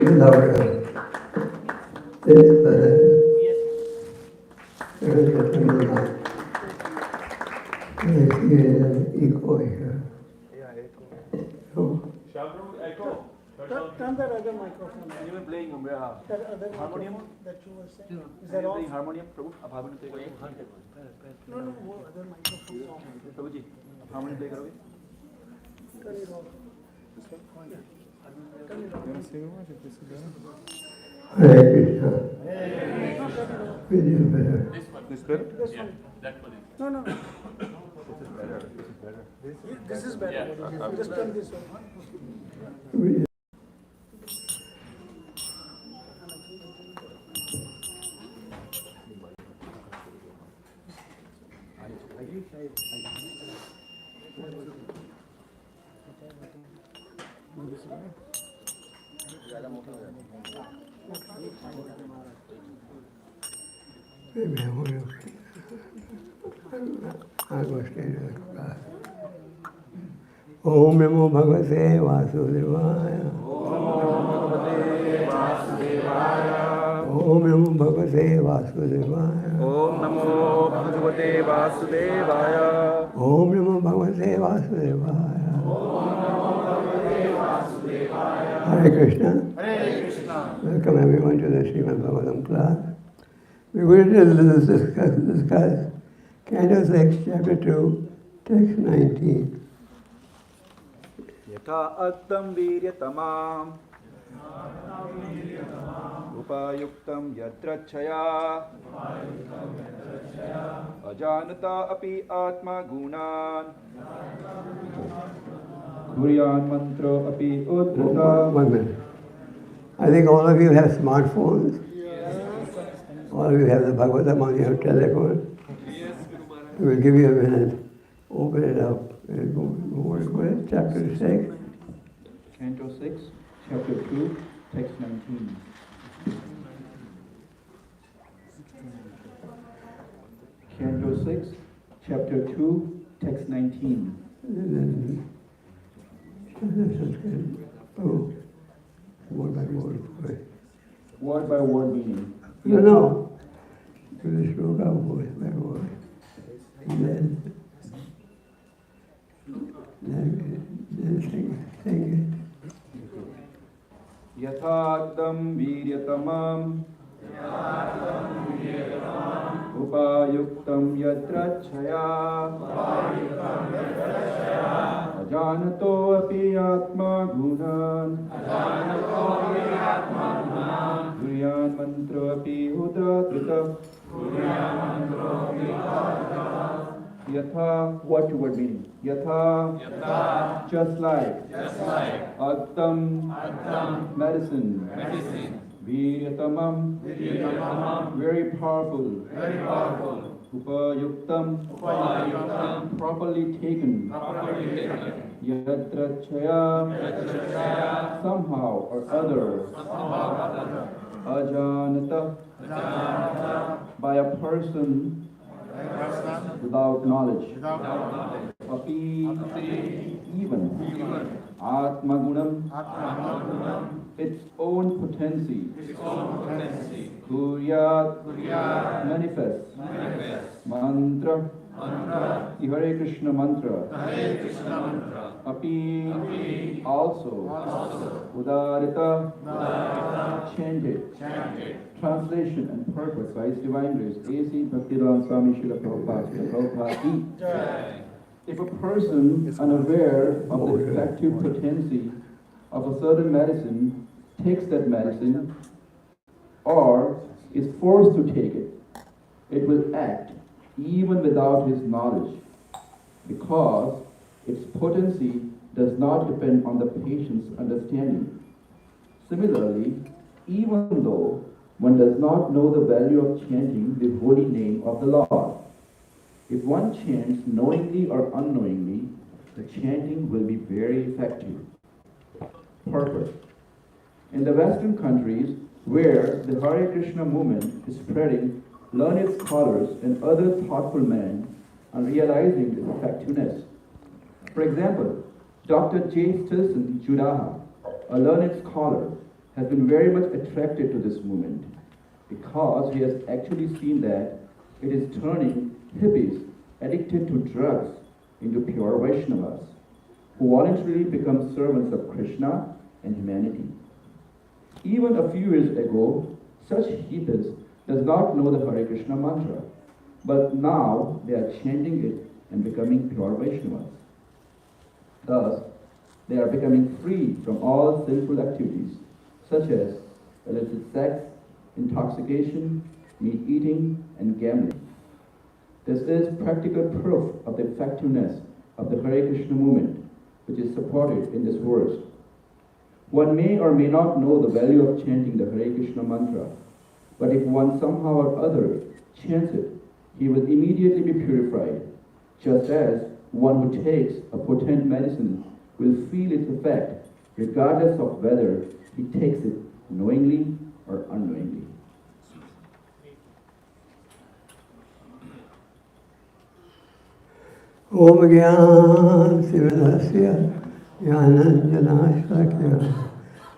Louder. Echo here. Yeah, echo. So, Echo. Turn that other microphone. You were playing That other harmonium? microphone that you were saying. Is Are that you off? playing harmonium, Prabhu? आप harmonium play करोगे? No, वो other microphone off. प्रभु जी, आप harmonium play करोगे? Turn it off. This one? Yeah. Turn it off. You want to say what? If this is better? Hare Krishna. No, turn it off. Which is better? This better? This one. No, no, no. This is better. This is better. This is better. Just turn this one. Which is maybe I want to. I go straight to the class. Om Namo Bhagavate Vasudevaya. Om Namo Bhagavate Vasudevaya. Om Namo Bhagavate Vasudevaya. Om Namo Bhagavate Vasudevaya. Hare Krishna. Hare Krishna. Welcome everyone to the Srimad Bhagavatam class. We're going to discuss Canto 6, Chapter 2, Text 19. यथा अक्तं वीर्यतमाम् उपायुक्तं यत्रच्छया अजानता अपि आत्मा गुणान् कुर्यान् मन्त्रो अपि उद्धृता. 1 minute. I think all of you have smartphones. All of you have the Bhagavatam on your telephone. We'll give you a minute. Open it up. Go ahead. Chapter 6. Canto 6, Chapter 2, Text 19. Canto 6, Chapter 2, Text 19. Oh, word by word. Word by word meaning. No. We just broke out word by word. Then sing यथाक्तं वीर्यतमम् उपायुक्तं यत्रच्छया अजानतोऽपि आत्मा गुणान् कुर्यान् मन्त्रोऽपि उदाहृतम्. Yatha, what to word meaning? Yatha, just like. Aktam, medicine. Viryatamam, very powerful. Upayuktam, properly taken. Yatra chaya, somehow or other. Ajanata, by a person without knowledge. Api, even. Atmagunam, its own potency. Kuryat, manifest. Mantra, the Hare Krishna mantra. Api, also. Udarita, chanted. Translation and purpose by His Divine Grace, A.C. Bhaktivedanta Swami Srila Prabhupada Ki. If a person is unaware of the effective potency of a certain medicine, takes that medicine, or is forced to take it, it will act even without his knowledge, because its potency does not depend on the patient's understanding. Similarly, even though one does not know the value of chanting the holy name of the Lord, if one chants knowingly or unknowingly, the chanting will be very effective. Purpose. In the Western countries, where the Hare Krishna movement is spreading, learned scholars and other thoughtful men are realizing its effectiveness. For example, Dr. J. Stilson Judaha, a learned scholar, has been very much attracted to this movement because he has actually seen that it is turning hippies addicted to drugs into pure Vaishnavas who voluntarily become servants of Krishna and humanity. Even a few years ago, such hippies does not know the Hare Krishna mantra, but now they are chanting it and becoming pure Vaishnavas. Thus, they are becoming free from all sinful activities such as illicit sex, intoxication, meat eating, and gambling. This is practical proof of the effectiveness of the Hare Krishna movement, which is supported in this verse. One may or may not know the value of chanting the Hare Krishna mantra, but if one somehow or other chants it, he will immediately be purified, just as one who takes a potent medicine will feel its effect, regardless of whether he takes it knowingly or unknowingly. Om Gyan Sivanasya Jnananjanashakya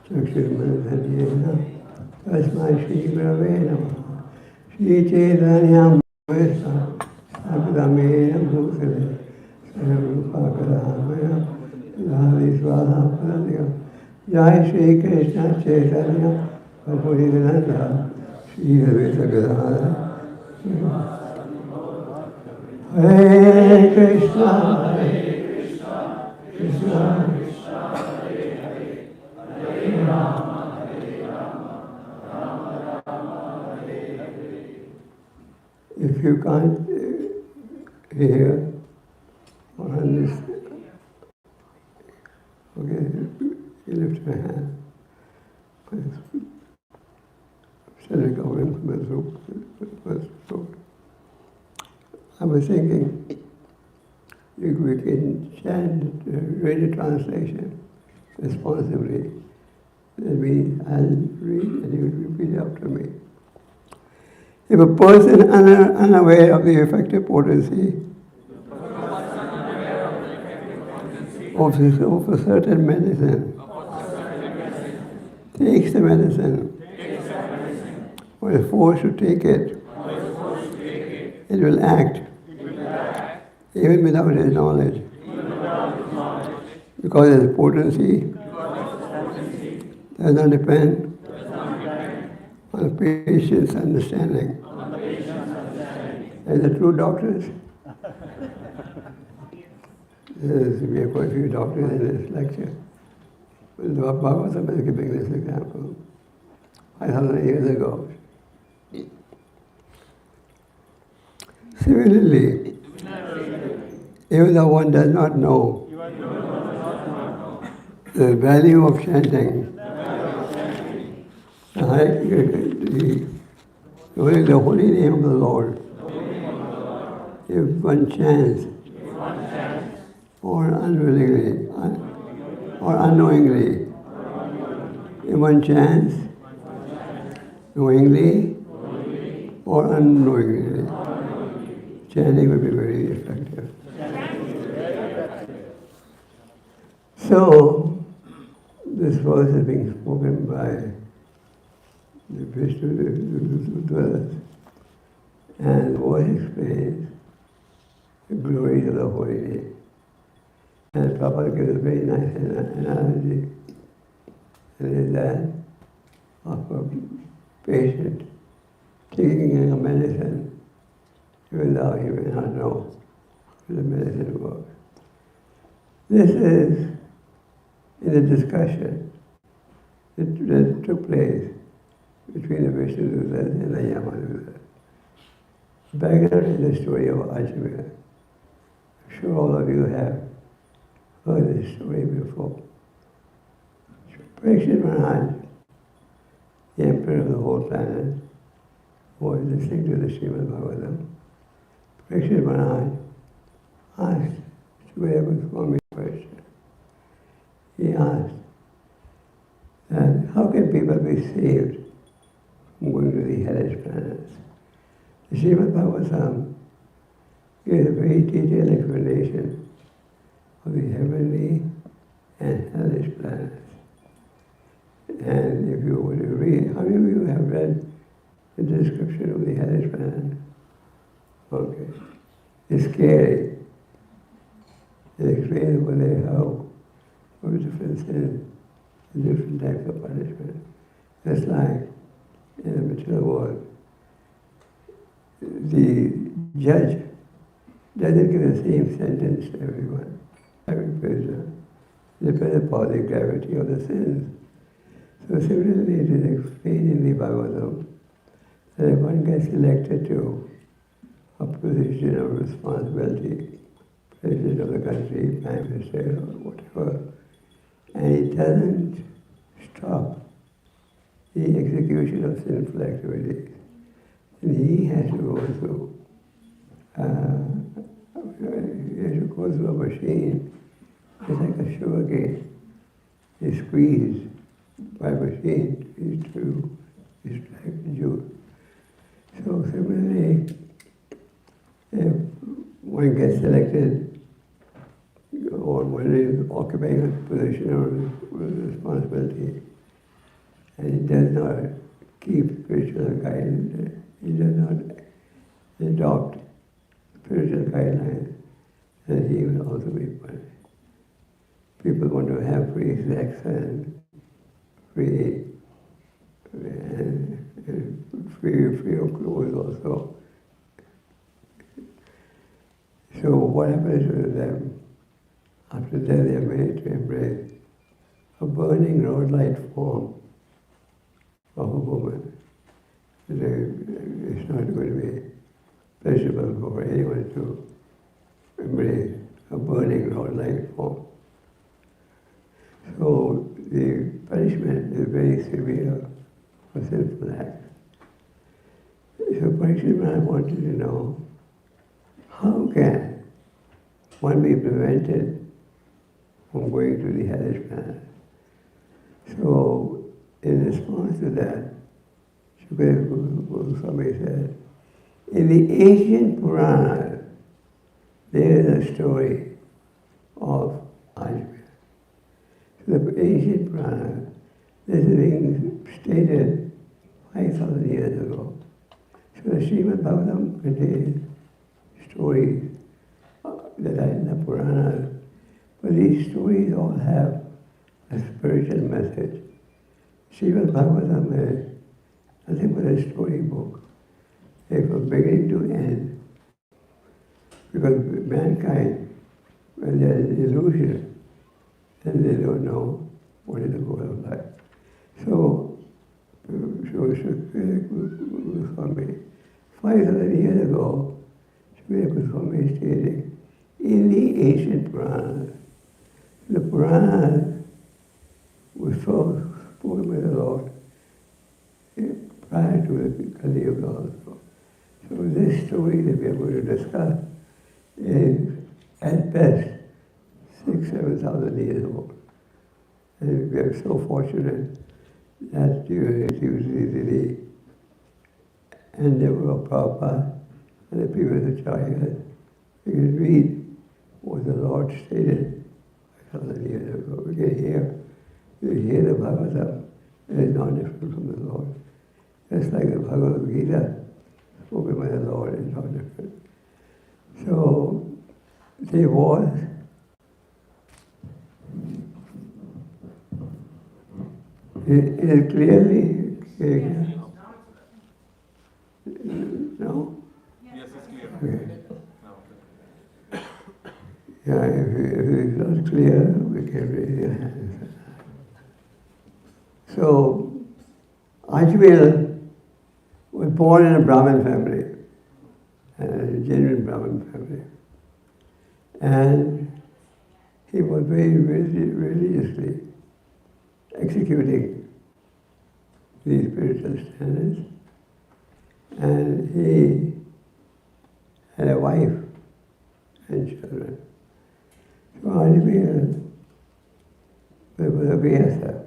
Chakshurmanadhyena Tasmai Shri Gurave Namaha Shri Chaitanya Vesa Abdamena Bhutale Sarvapakadhamaya Radhi Swadha Pradya Jai Shri Krishna Chaitanya Prabhu Nityananda Shri Advaita Gadadhara Hare Krishna, Krishna Krishna, Hare Hare, Hare Rama, Rama Rama, Hare Hare. If you can't hear or understand, okay, you lift your hand. Instead of going from the throat. I was thinking we can chant read the translation responsibly. That means I'll read and you repeat after me. If a person unaware of the effective potency of a certain medicine takes the medicine or is forced to take it, it will act even without his knowledge. Because his potency does not depend on patient's understanding. As the true doctors, we have quite a few doctors in this lecture. Bhagavatam is giving this example 5,000 years ago. Similarly, even though one does not know the value of chanting, knowing the holy name of the Lord, if one chants, or unwillingly, or unknowingly, if one chants, knowingly or unknowingly, chanting will be very effective. So, this verse is being spoken by the Vishnu dwellers, and the verse explains the glory of the holy name. And Prabhupada gives a very nice analogy, and it is that of a patient taking a medicine, even though he may not know how the medicine works. This is in a discussion that took place between the Vishnu Dutas and the Yamadutas. Background is the story of Ajmer. I'm sure all of you have heard this story before. Parikshit Maharaj, the emperor of the whole planet, was listening to the Srimad Bhagavatam. Parikshit Maharaj asked Sukadeva Goswami a question. He asked that how can people be saved from going to the hellish planets? The Srimad Bhagavatam gives a very detailed explanation of the heavenly and hellish planets. And if you were to read, how many of you have read the description of the hellish planet? Okay. It's scary. It explains over there how there are different sins, different types of punishment. Just like in the material world, the judge doesn't give the same sentence to everyone, every prisoner, depending upon the gravity of the sins. So similarly, it is explained in the Bhagavatam that if one gets elected to a position of responsibility, president of the country, prime minister, or whatever, and he doesn't stop the execution of sinful activities, then he has to go through a machine. It's like a sugar cane. It's squeezed by a machine to extract the juice. So similarly, if one gets selected or one is occupying a position of responsibility and he does not keep spiritual guidance, he does not adopt spiritual guidelines, then he will also be punished. People want to have free sex and free of clothes also. So what happens to them? After that they are made to embrace a burning rod-like form of a woman. It's not going to be pleasurable for anyone to embrace a burning rod-like form. So the punishment is very severe for sinful acts. So Parikshit, I wanted to know, how can one be prevented from going to the hellish planet? So in response to that, Shukadeva Goswami said, in the ancient Puranas, there is a story of Ajmer. So the ancient Puranas, this is being stated 5,000 years ago. So the Srimad Bhagavatam contains stories that are in the Puranas, but these stories all have a spiritual message. Srimad Bhagavatam is nothing but a storybook, from beginning to end. Because mankind, when there is illusion, then they don't know what is the goal of life. So Shukadeva Goswami, 500 years ago, Shukadeva Goswami is stating, in the ancient Puranas, the Puranas were so spoken by the Lord prior to the Kali Yuga also. So this story that we are going to discuss is at best 6,000-7,000 years old. And we are so fortunate that during the endeavor of Prabhupada and the previous acharyas, we can read what the Lord stated 5,000 years ago. We can hear the Bhagavatam, it is not different from the Lord. Just like the Bhagavad Gita, spoken by the Lord, is not different. So, there was it is clearly clear. No? Yes, it's clear. Okay. Yeah, if it's not clear, we can raise your hands. So, Ajmer was born in a Brahmin family, a genuine Brahmin family. And he was very religiously executing these spiritual standards. And he had a wife and children. So Ajmer was a BSF.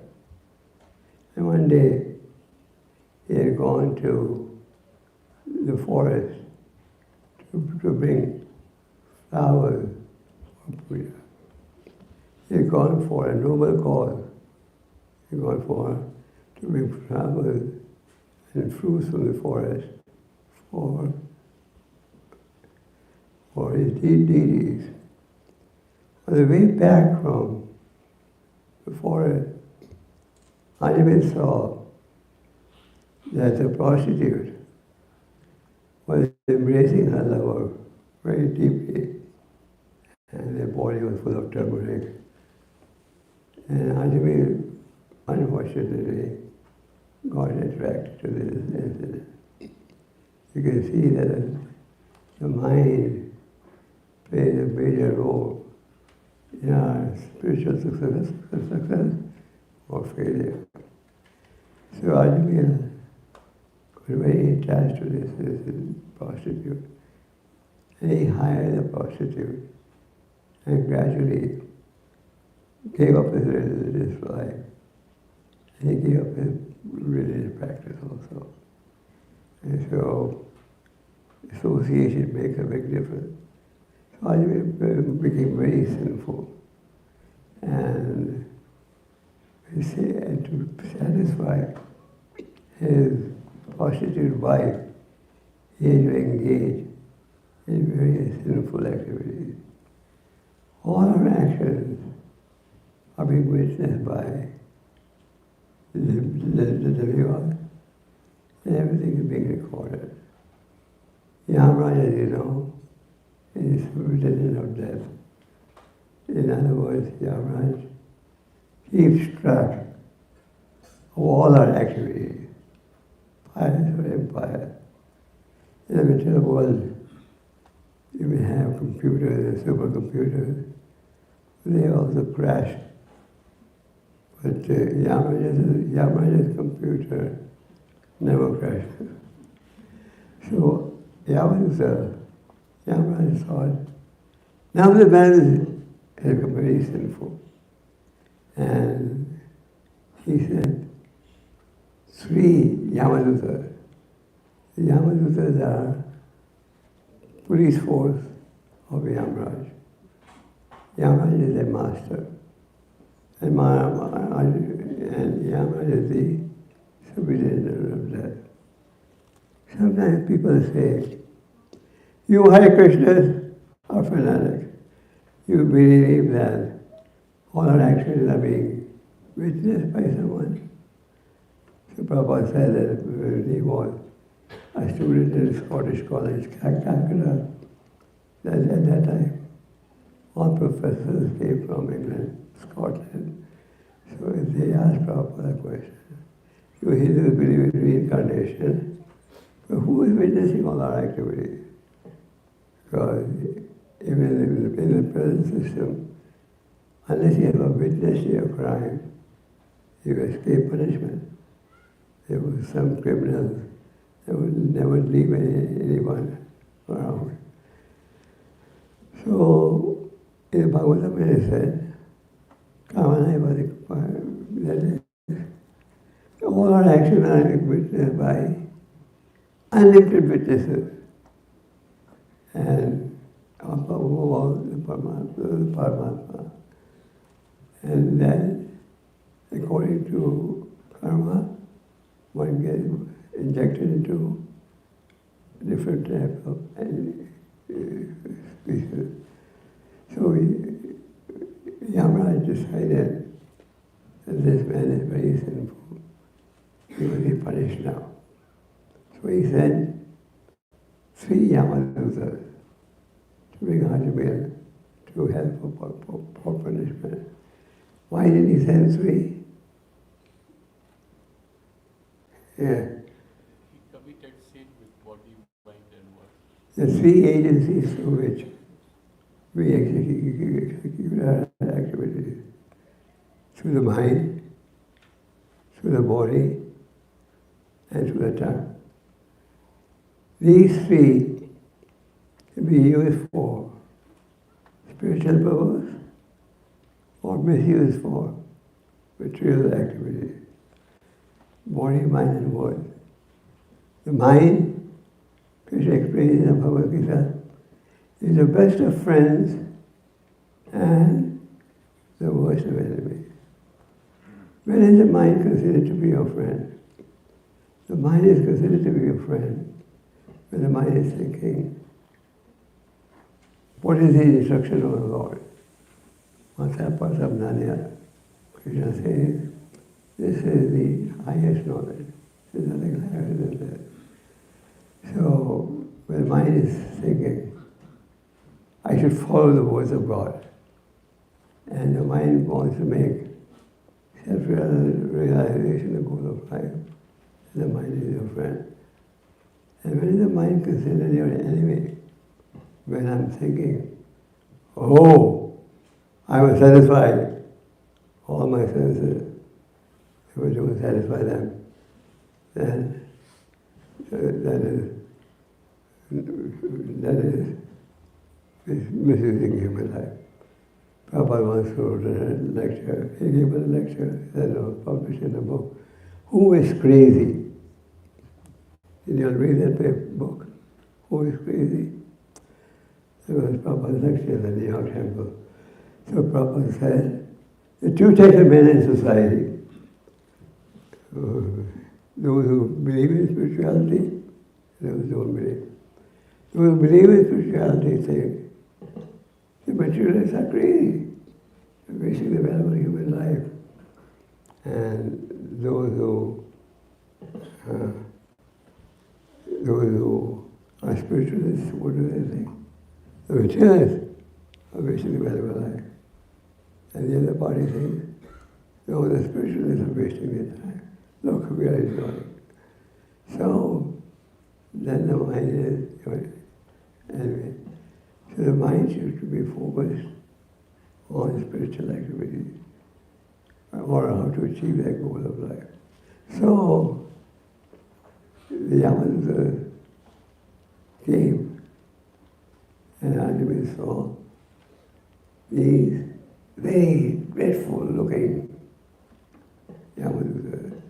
And one day he had gone to the forest to bring flowers for puja. He had gone for a noble cause. He had gone for to bring flowers and fruits from the forest for his deities. On the way back from the forest, Ajamil saw that the prostitute was embracing her lover very deeply, and their body was full of turmeric. And Ajamil, unfortunately, got attracted to this incident. You can see that the mind plays a major role in our spiritual success or failure. So Ajamil was very attached to this prostitute. And he hired a prostitute and gradually gave up his religious life. And he gave up his religious practice also. And so association makes a big difference. So Ajamil became very sinful. And to satisfy his prostitute wife, he had to engage in various sinful activities. All our actions are being witnessed by the demigods, and everything is being recorded. Yamaraj, as you know, is the superintendent of death. In other words, Yamaraj keeps track of all our activities, pious or impious. In the material world, you may have computers and supercomputers. They also crash. But Yamaraj's computer never crashes. So Yamaraj thought, now the man has become very sinful. And he said, 3 Yamadutas. The Yamadutas are police force of Yamaraj. Yamaraj is a master. And Yamaraj is the superintendent of death. Sometimes people say, you Hare Krishnas are fanatics. You believe that all our actions are being witnessed by someone. So Prabhupada said that when he was a student in Scottish College, Calcutta, that at that time, all professors came from England, Scotland. So they asked Prabhupada a question. You Hindus believe in reincarnation, but who is witnessing all our activities? Because even in the present system, unless you have a witness to your crime, you escape punishment. There were some criminals that would never leave anyone around. So, in the Bhagavad Gita it said, all our actions are witnessed by unlimited witnesses. And above all, the Paramatma. And then, according to karma, one gets injected into different types of species. So Yamaraj decided that this man is very sinful. He will be punished now. So he sent 3 Yamadutas to bring Ajamil to help for punishment. Why did he send 3? Yeah. He committed sin with body, mind and word. The 3 agencies through which we execute our activities. Through the mind, through the body, and through the tongue. These 3 can be used for spiritual purpose or misused for material activities. Body, mind, and word. The mind, Krishna explains in the Bhagavad Gita, is the best of friends and the worst of enemies. When is the mind considered to be your friend? The mind is considered to be your friend when the mind is thinking, what is the instruction of the Lord? Matapasabnanya. Krishna says, this is the highest knowledge. There's nothing higher than that. So, when the mind is thinking, I should follow the words of God, and the mind wants to make self-realization the goal of life, the mind is your friend. And when is the mind considered your enemy? When I'm thinking, oh, I was satisfied all my senses, if I don't satisfy them, then that is misusing human life. Prabhupada once wrote a lecture, he gave a lecture that was published in a book, Who is Crazy? Did you read that book? Who is Crazy? It was Prabhupada's lecture in the New York Temple. So Prabhupada said, the two types of men in society, those who believe in spirituality, and those who don't believe. Those who believe in spirituality think, the materialists are crazy, they're wasting the valuable human life. And those who are spiritualists, what do they think? The materialists are wasting the valuable life. And the other party thinks, no, the spiritualists are wasting their time. Look, we are enjoying. So, then the mind is, anyway. So the mind should be focused on spiritual activities or how to achieve that goal of life. So the Yamanuja came and Arjuna saw these very dreadful looking Yamanuja.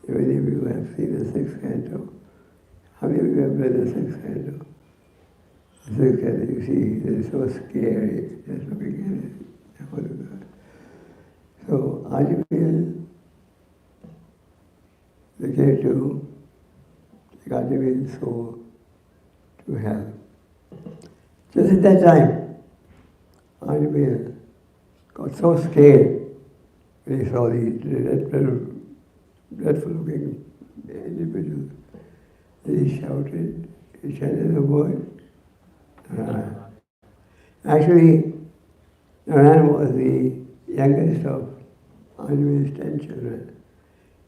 If any of you have seen the sixth canto, how many of you have read the sixth canto? Look at it, you see, it's so scary just looking at it. So Ajamil, they came to take Ajamil's soul to hell. Just at that time, Ajamil got so scared when he saw these dreadful looking individuals that he shouted, he chanted the word. Actually, Narayan was the youngest of Ajamil's 10 children.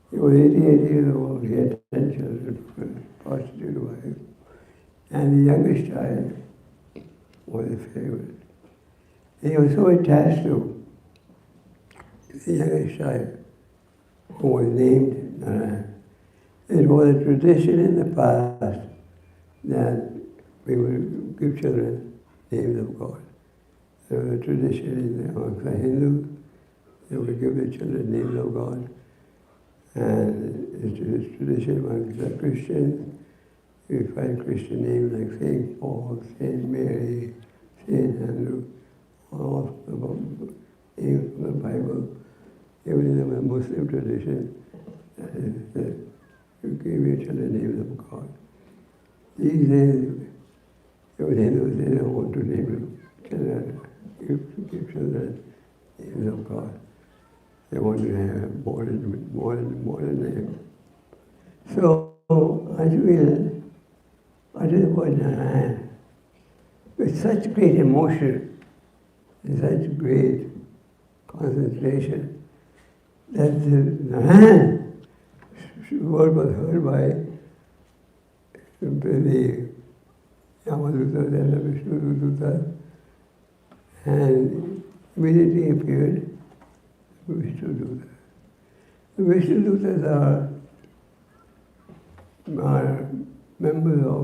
He was 88 years old, he had 10 children, prostitute wife. And the youngest child was his favorite. He was so attached to the youngest child, who was named Narayan. It was a tradition in the past that we would give children names of God. There was a tradition amongst the Hindus, they would give their children names of God. And it's a tradition amongst the Christians. You find Christian names like St. Paul, St. Mary, St. Andrew, all of the names from the Bible. Even in the Muslim tradition, that is that you give your children names of God. These days, even Hindus, they don't want to name children, give children names of God. They want to have modern names. So, Ajamil uttered the word Narayan with such great emotion and such great concentration that the Narayan word was heard by the Yamadutas and the Vishnudutas, and immediately appeared the Vishnudutas. The Vishnudutas are members of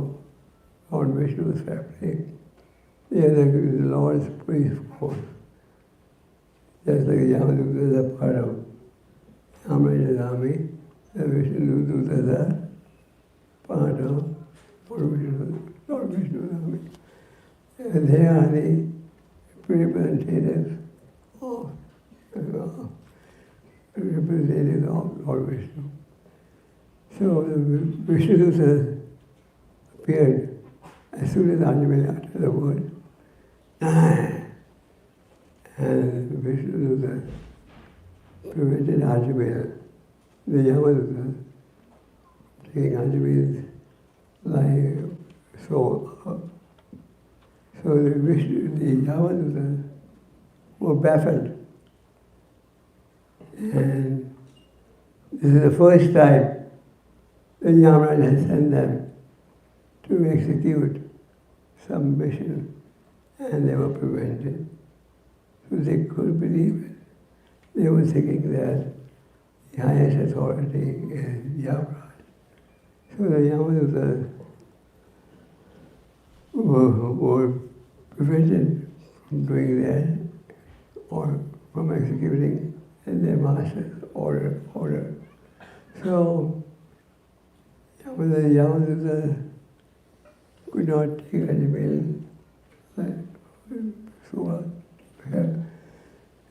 Lord Vishnu's family. They are the Lord's police force. Just like the Yamadutas are part of Yamaraja's army, the Vishnudutas are part of Lord Vishnu's army. And they are the representatives of representing Lord Vishnu. So the Vishnu appeared as soon as Anjali uttered the word, and Vishnu prevented Anjali, the Yamaduta, taking Anjali's life soul up. So the Yamaduta were baffled. And this is the first time the Yamaraj has sent them to execute some mission, and they were prevented. So they couldn't believe it. They were thinking that the highest authority is Yamaraj. So the Yamadutas were prevented from doing that or from executing their master's order. So the Yamadutas could not take Ajamil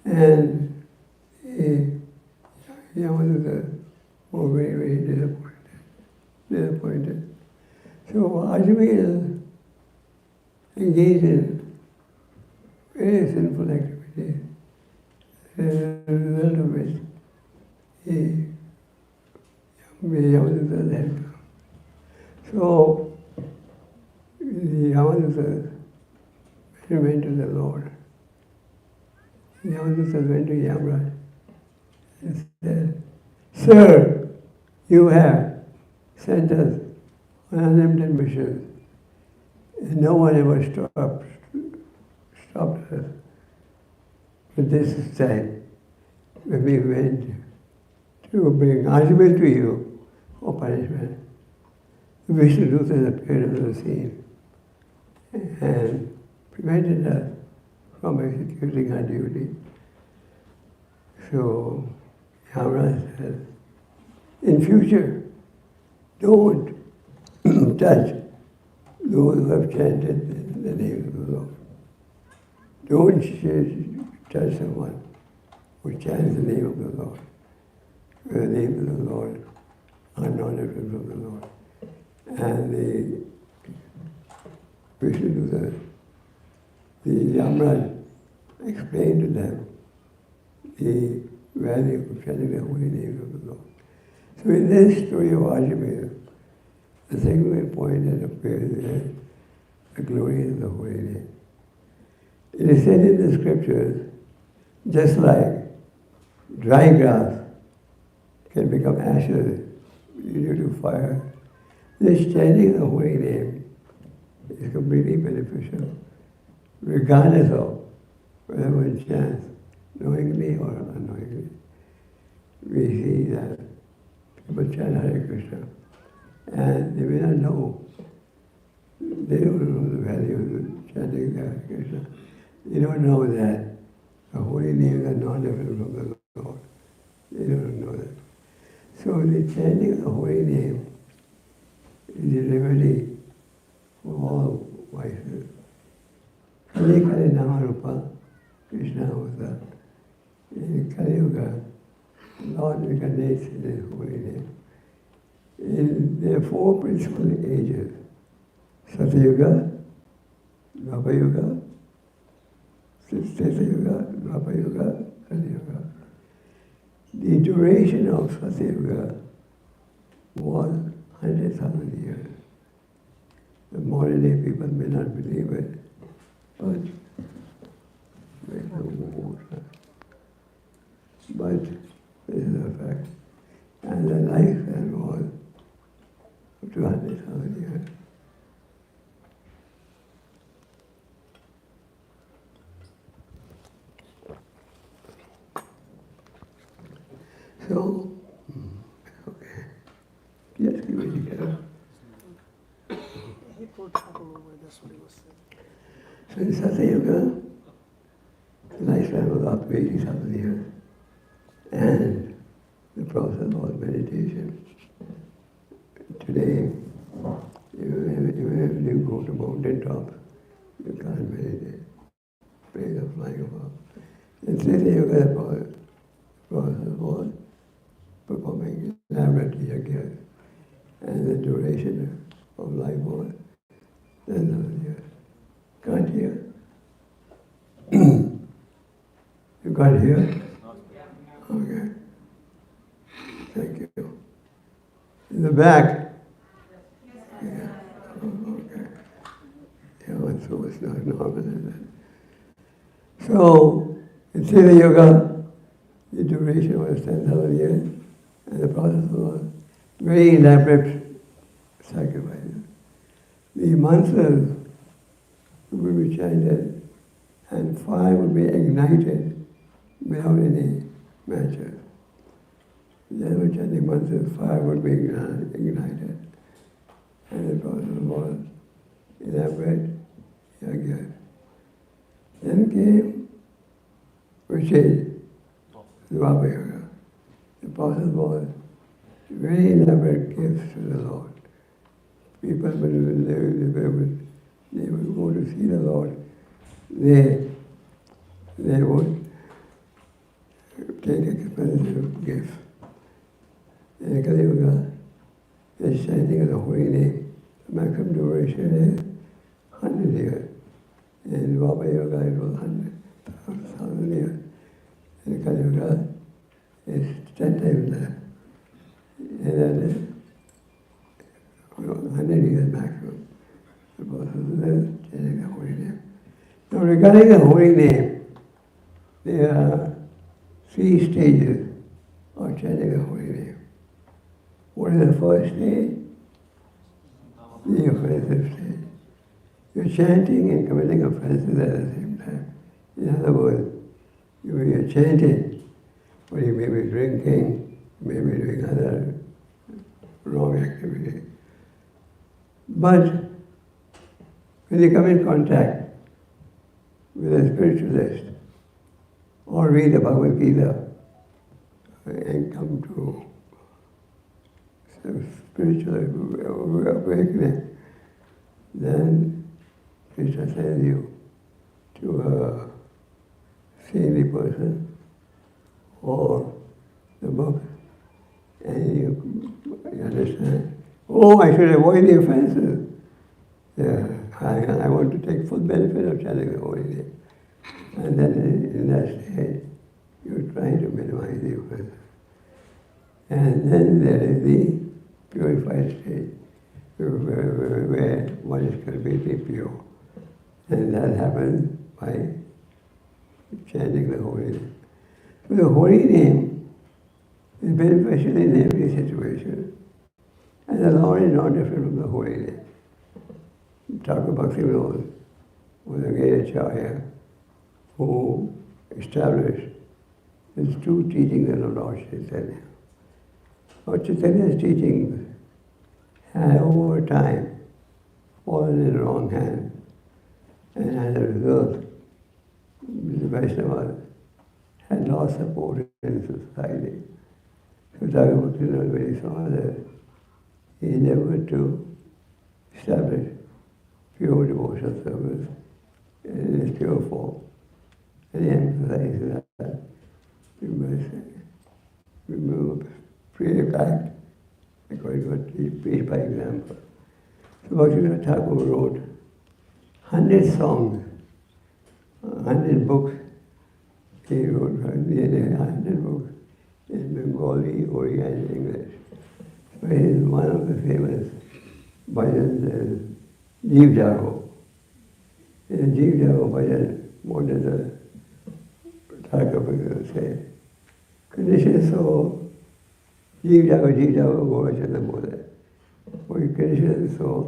and the Yamadutas were very, very disappointed. So Ajamil engaged in very sinful activities, as a result of which the Yamadutas had come. So the Yamadutas went to the Lord. The Yamadutas went to Yamaraj and said, "Sir, you have sent us on unlimited missions, and no one ever stopped us. But this time, when we went to bring Ajamil to you for punishment, the Vishnudutas appeared on the scene and prevented us from executing our duty." So Yamaraj said, "In future, don't touch those who have chanted in the name of the Lord. Don't touch someone who chants the name of the Lord. The name of the Lord are not different from the Lord." And the Vishnudutas, the Yamaraj explained to them the value of chanting the holy name of the Lord. So in this story of Ajamil, the single point that appears is the glory of the holy name. It is said in the scriptures, just like dry grass can become ashes due to fire, this chanting the holy name is completely beneficial, regardless of whether one chants knowingly or unknowingly. We see that people chant Hare Krishna, and they may not know. They don't know the value of chanting Hare Krishna. They don't know that the holy names are not different from the Lord. They don't know that. So the chanting of the holy name is a remedy for all vices. Kali Kali Namarupa, Krishna Avata. In Kali Yuga, Lord incarnates in His holy name. There are four principal ages: Satya Yuga, Dwapara Yuga, Treta Yuga, Dwapara Yuga, Kali Yuga. The duration of Satya Yuga was 100,000 years. The modern day people may not believe it, but this is a fact. And the lifespan was 200,000 years. So, okay. Just give it together. He told over, that's what he was saying. So in Satya Yuga, the lifespan was up to 80,000 years. And the process was meditation. Today, even if you go to mountain tops, you can't meditate. Praise of flying above. In Treta Yuga, the process was performing elaborate yajnas, and the duration of life was 10,000 years. Can't hear? You can't hear? Okay. Thank you. In the back? Yeah. Oh, okay. Yeah, so it's not normal, is it? So, in Siddha Yoga, the duration was 10,000 years, and the process was very elaborate sacrifices. The mantras would be chanted, and fire would be ignited without any matches. Then we chanting mantras, fire would be ignited, and the process was elaborate yajna. Then came retreat, Dvapara Yoga. The process was very elaborate gifts to the Lord. People, when they would go to see the Lord, they would take expensive gifts. In Kali Yuga, the chanting of the holy name, the maximum duration is 100 years. In Dvapara Yoga, it was 100,000 years. In Kali Yuga, it's 10 times less. And that is 100 years maximum. The process is chanting the holy name. Now regarding the holy name, there are 3 stages of chanting the holy name. What is the first stage? The offensive stage. You're chanting and committing offenses at the same time. In other words, you're chanting, but you may be drinking, you may be doing other wrong activities. But when you come in contact with a spiritualist, or read the Bhagavad Gita, and come to some spiritual awakening, then Krishna sends you to a saintly person or the book, and you understand, oh, I should avoid the offenses. Yeah, I want to take full benefit of chanting the holy name. And then in that state, you're trying to minimize the offenses. And then there is the purified state, where one is completely pure. And that happens by chanting the holy name. So the holy name is beneficial in every situation. And the Lord is not different from the holy name. Thakur Bhaktivinoda was a great acharya who established his true teachings of Lord Chaitanya. Lord Chaitanya's teachings had over time fallen in the wrong hands, and as a result, the Vaishnavas had lost support in society. So Thakur Bhaktivinoda, when he saw that, he endeavored to establish pure devotional service in its pure form. And he emphasized that we must remove creative act according to what he preached by example. So Bhaktivinoda Thakur wrote 100 songs, 100 books. He wrote nearly 100 books in Bengali, Oriya, and English. So he is one of the famous bhajans. Jeev Jago. In Jeev Jago bhajan, what does the Thakur Bhaktivinoda say? Conditioned soul, Jeev Jago, Gopal Krishna Goswami. For your conditioned soul,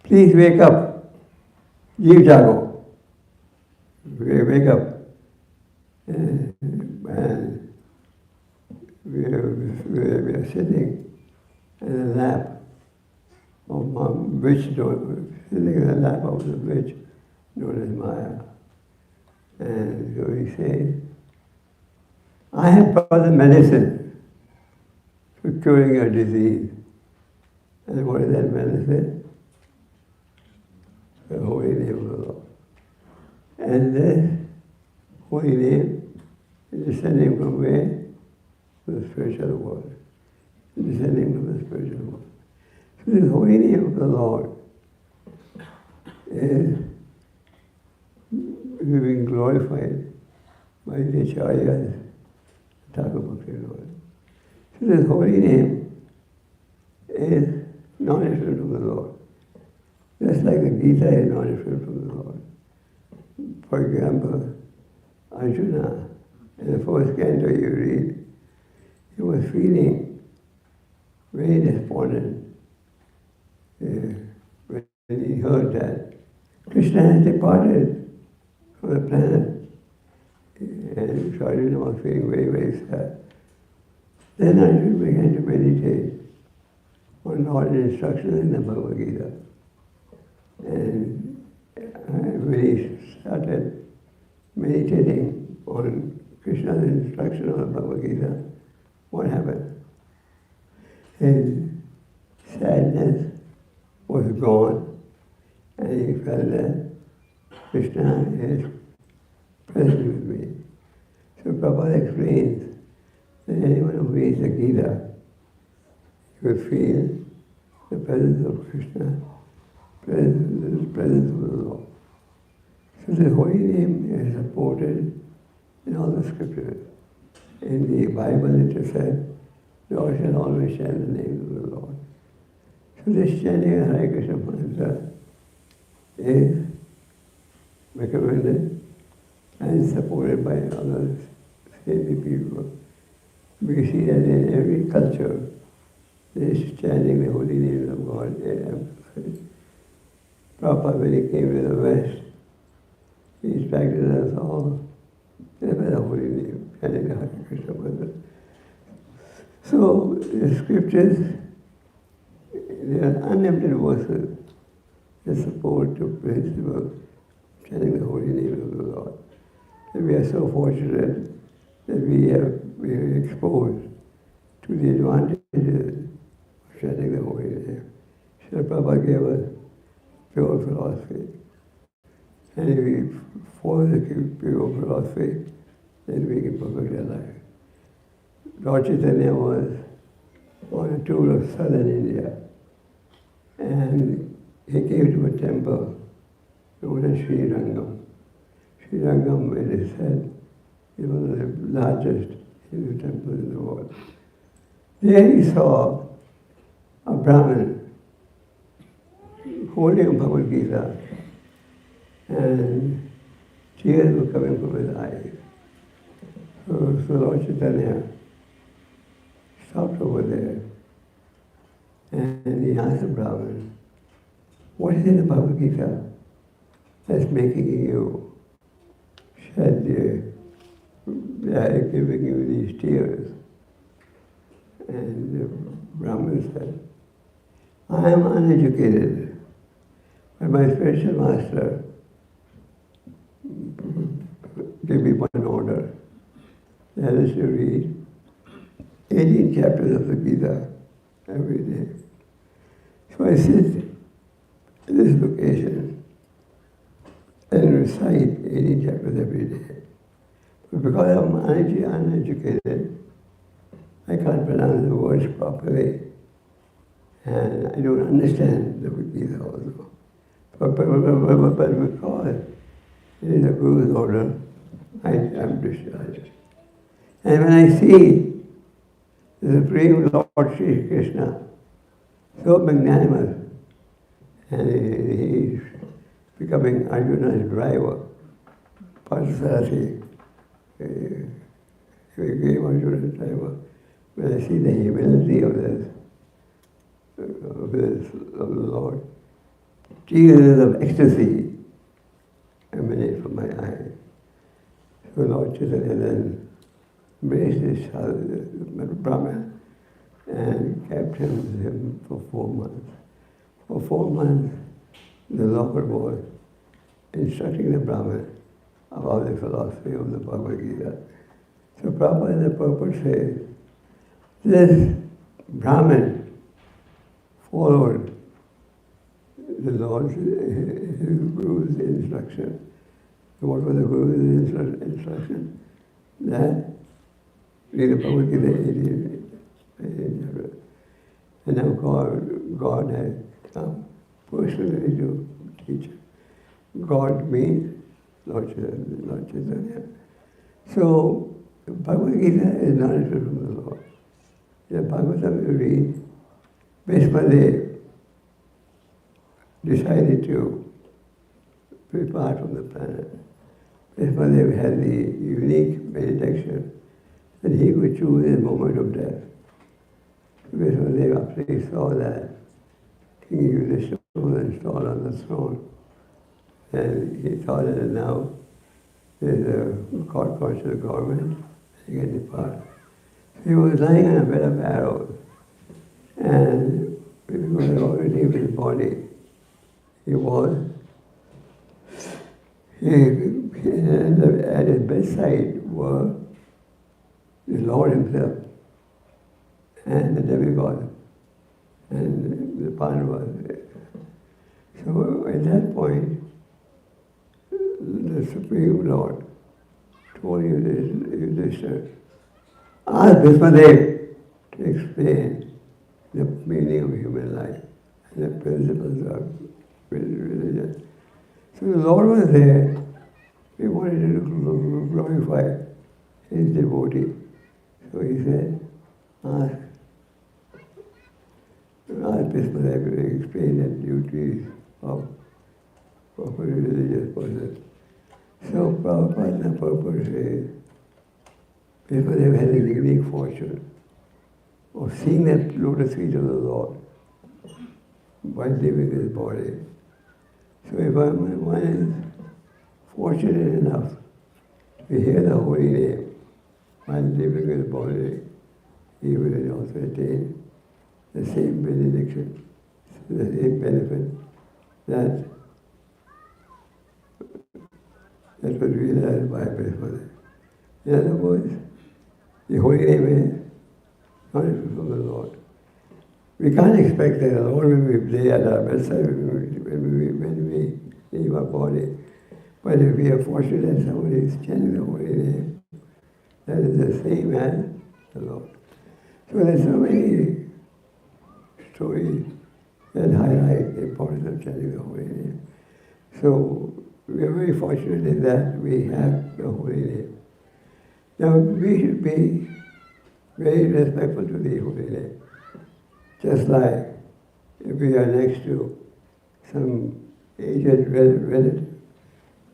please wake up, Jeev Jago. Wake up. And we are sitting in a lap of which sitting in the lap of the witch known as Maya. And so he says, I have brought the medicine for curing your disease. And what is that medicine? The holy name of the Lord. And this holy name descending from where? From the spiritual world. Descending from the spiritual world. So the holy name of the Lord is being glorified by the acharyas, Thakur Bhakti Lord. So this holy name is non-different from the Lord. Just like the Gita is non-different from the Lord. For example, Arjuna, in the first canto you read, he was feeling very despondent when he heard that Krishna has departed from the planet. And so Arjuna was feeling very, very sad. Then Arjuna began to meditate on Lord's instructions in the Bhagavad Gita. And when he started meditating on Krishna's instruction on the Bhagavad Gita, what happened? His sadness was gone, and he felt that Krishna is present with me. So Prabhupada explains that anyone who reads the Gita will feel the presence of Krishna, the presence of the Lord. So the holy name is supported in all the scriptures. In the Bible it is said, thou shalt always chant the name of the Lord. So this chanting of Hare Krishna mantra is recommended and supported by other saintly people. We see that in every culture, this chanting the holy name of God is emphasized. Prabhupada, when he came to the West, he instructed us all by the holy name, chanting the Hare Krishna mantra. So the scriptures, there are unlimited verses that support the principle of chanting the holy name of the Lord. And we are so fortunate that we are exposed to the advantages of chanting the holy name. Srila Prabhupada gave us pure philosophy. And if we follow the pure philosophy, then we can perfect our life. Lord Chaitanya was on a tour of southern India, and he came to a temple known as Sri Rangam. Sri Rangam, it is said, is one of the largest Hindu temples in the world. There he saw a Brahmin holding a Bhagavad Gita, and tears were coming from his eyes. So Lord Chaitanya stopped over there, and he asked the Brahmin, what is in the Bhagavad Gita that's making you shed giving you these tears? And the Brahmin said, I am uneducated, but my spiritual master gave me one order, that is to read 18 chapters of the Gita every day. So I sit at this location and recite 18 chapters every day. But because I'm uneducated, I can't pronounce the words properly, and I don't understand the Gita also. But because it is a Guru's order, I am discharged. And when I see the Supreme Lord Sri Krishna, so magnanimous, and he is becoming Arjuna's driver, Parsarati, he became Arjuna's driver. When I see the humility of the Lord, tears of ecstasy emanate from my eyes. So Lord Chaitanya then embraced this Brahman and kept him with him for 4 months. For 4 months, the Lord was instructing the Brahman about the philosophy of the Bhagavad Gita. So Prabhupada in the purport says, this Brahman followed the Lord's, his Guru's instruction. So what was the Guru's instruction? that read the Bhagavad Gita 18 chapter. And now God has come personally to teach. God means Lord Chaitanya. So, the Bhagavad Gita is not from the Lord. The Bhagavatam you read, Bhishmadev decided to depart from the planet. Bhishmadev had the unique benediction that he could choose his moment of death. Bhishmadev, after he saw that King Yudhishthira was installed on the throne, and he thought that now there's a court martial of the government, he can depart. He was lying on a bed of arrows, and he was already leave his body. At his bedside were the Lord himself and the demigod and the Pandavas. So at that point, the Supreme Lord told Yudhishthira, ask Bhishmadev to explain the meaning of human life and the principles of religion. So the Lord was there. He wanted to glorify his devotee. So he said, ask Bhishmadev to explain the duties of a religious person. So Prabhupada purpose is, Bhishmadev had a unique fortune of seeing that lotus feet of the Lord while leaving his body. So if one is fortunate enough to hear the holy name while leaving his body, he will also attain the same benediction, the same benefit that was realized by Bhishmadev. In other words, the holy name is not from the Lord. We can't expect that the Lord will be there at our bedside when we leave our body. But if we are fortunate that somebody is chanting the holy name, that is the same as the Lord. So there's so many stories that highlight the importance of chanting the holy name. So we are very fortunate in that we have the holy name. Now we should be very respectful to the holy name. Just like if we are next to some aged relative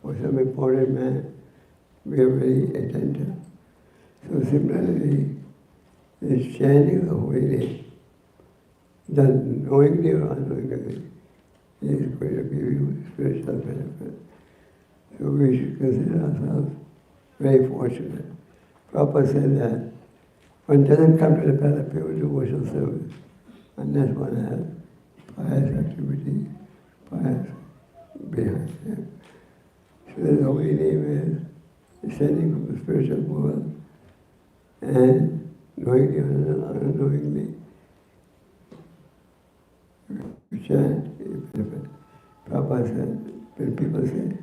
or some important man, we are very attentive. So similarly, this chanting the holy name, done knowingly or unknowingly, is going to give you spiritual benefit. So we should consider ourselves very fortunate. Prabhupada said that one doesn't come to the path of pure devotional service unless one has pious activity, pious behind him. So the holy name is descending from the spiritual world, and knowingly or unknowingly, we chant benefit. Prabhupada said, when people say,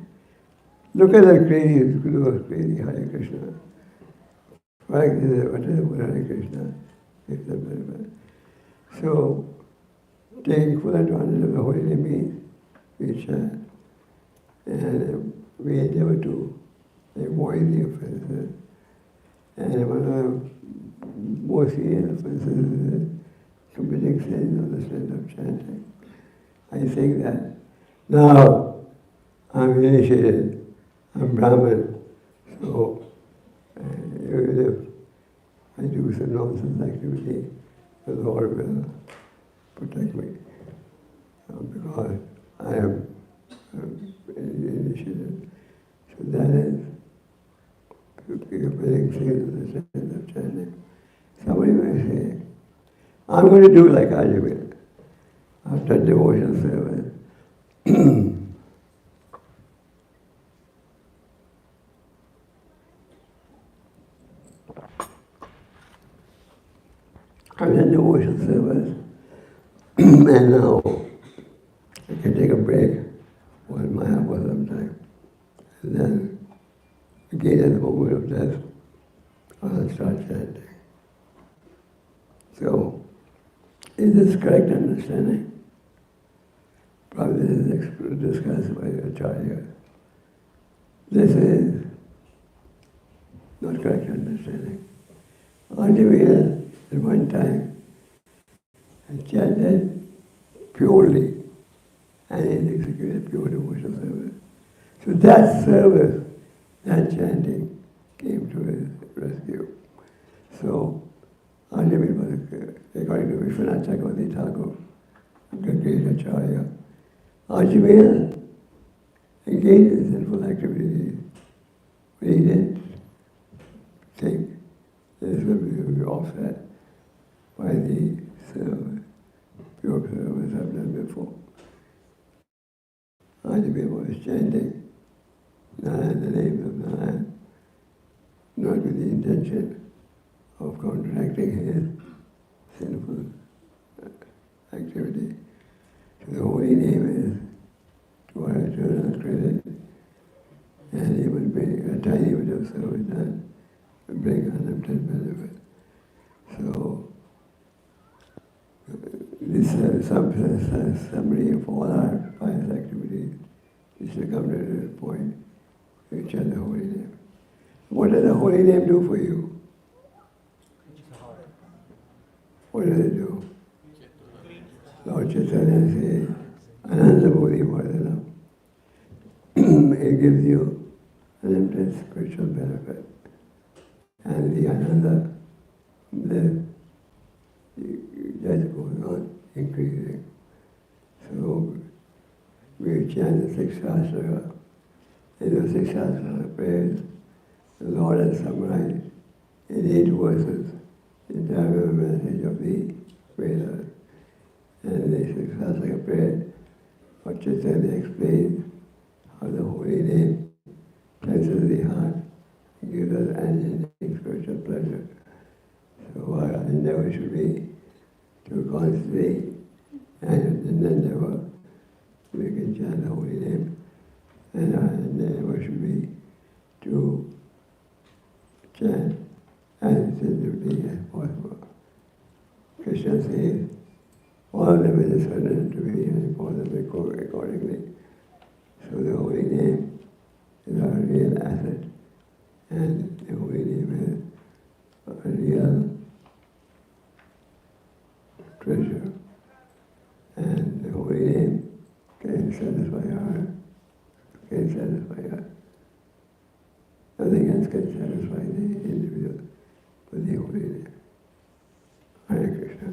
look at that crazy Guru of crazy Hare Krishna. What is the word Hare Krishna? It's the benefit. So, taking full advantage of the holy name means we chant. And we endeavor to avoid the offenses. And one of the most serious offenses is committing sin on the sense of chanting. I think that now I'm initiated, I'm Brahmin, so even if I do some nonsense activity, the Lord will protect me because I am initiated. So that is committing sin in the sense of chanting. Somebody may say, I'm going to do like Ajamil. I've done devotional service. I've done devotional service, and now I can take a break on my hour sometime. And then, again, at the moment of death, understanding. Probably this is discussed by Acharya. This is not correct understanding. Ajivila at one time had chanted purely and he executed pure devotional service. So that service, that chanting came to his rescue. So Ajivila was, according to Vishwanath Chakravarti Thakur, the great Acharya, Ajivila engaged in sinful activities. But he didn't think this would be offset by the pure service I've done before. Ajivila was chanting Narayan, the name of Narayan, not with the intention of counteracting his sinful activity. So the holy name is to our eternal credit, and it would bring a tiny bit of service done to bring unlimited benefit. So this summary of all our pious activities is to come to this point, which are the holy name. What does the holy name do for you? What does it do? Lord Chaitanya says, Ananda Bodhi Vardhanam. It gives you unlimited spiritual benefit. And the Ananda bliss just goes on increasing. So we chant the six Shastra. In the six Shastra prayers, the Lord has summarized in 8 verses the entire message of the Vedas. And the six Shastra prayer, what Chaitanya explains how the holy name cleanses the heart, gives us unending spiritual pleasure. So our endeavor should be to constantly and endeavor we can chant the holy name, and our endeavor should be to chant as sensitively as possible. Krishna says, all of them is certain to be and all of them accordingly. So the holy name is our real asset, and the holy name is a real treasure. And the holy name can satisfy our heart, can satisfy us. Nothing else can satisfy the individual but the holy name. Hare Krishna.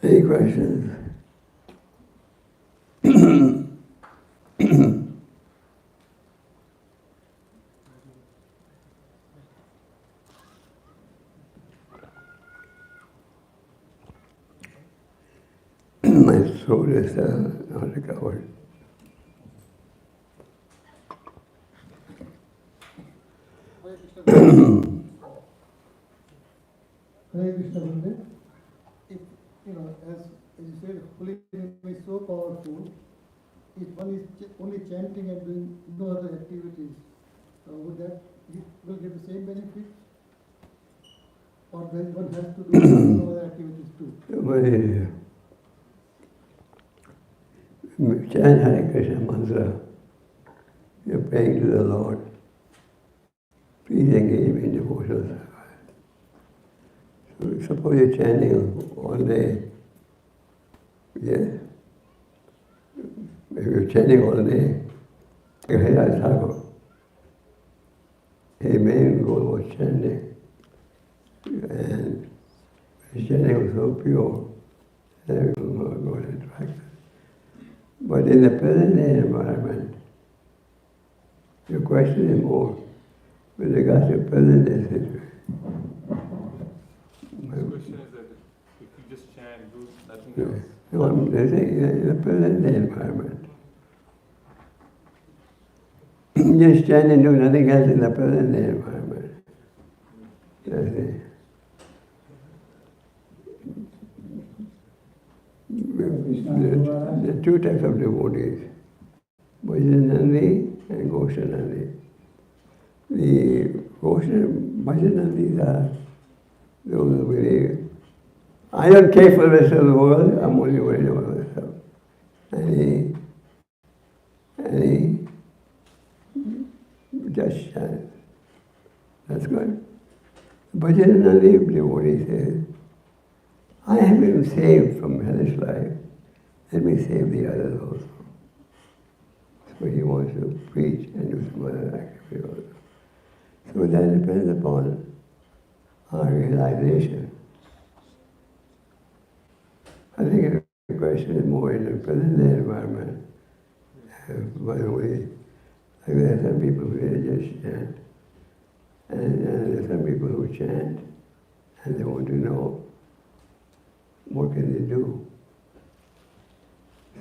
Any questions? My throat is not recovered. Hare Krishna Bhante. If as you said, holy name is so powerful. If one is only chanting and doing no other activities, will get the same benefit? Or then one has to do no other activities too? Chant Hare Krishna mantra. You're praying to the Lord. Please engage in devotional service. So suppose you're chanting all day. Yes? If you're chanting all day, Hare Thakur. His main goal was chanting. And his chanting was so pure that everyone got attracted. But in the present day environment, your question is more with regards to present day situation. The question is that if you just chant, do nothing else. No, I'm saying in the present day environment. Just chant and do nothing else in the present day environment. That's it. There are 2 types of devotees, Vajanandi and Goshanandi. the bhajan, these are those are very. I don't care for the rest of the world, I'm only worried about myself. Any just chant. That's good. Bhajanali devotee says, I have been saved from hellish life, let me save the others also. So he wants to preach and do some other activity also. So that depends upon our realization. I think the question is more in the present day environment. By the way, there are some people who just chant, and there are some people who chant, and they want to know what can they do.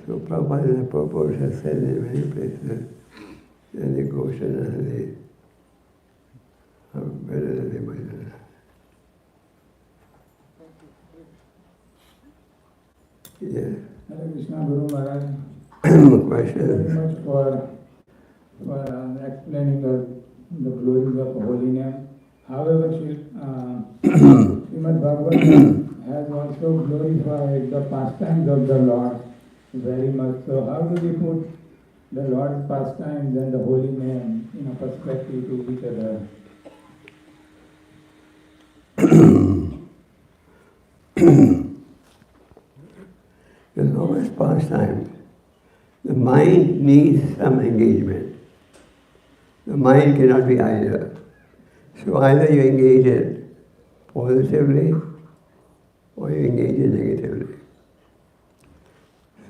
So Prabhupada and the purpose has said in many places that the devotion and the are better than the bhajan. Yes. Hare Krishna Guru Maharaj. Questions? Thank you very much for explaining the glories of holy name. However, Srimad Bhagavad Gita has also glorified the pastimes of the Lord very much. So how do we put the Lord's pastimes and the holy name in a perspective to each other? There's always pastimes. The mind needs some engagement. The mind cannot be idle. So either you engage it positively or you engage it negatively.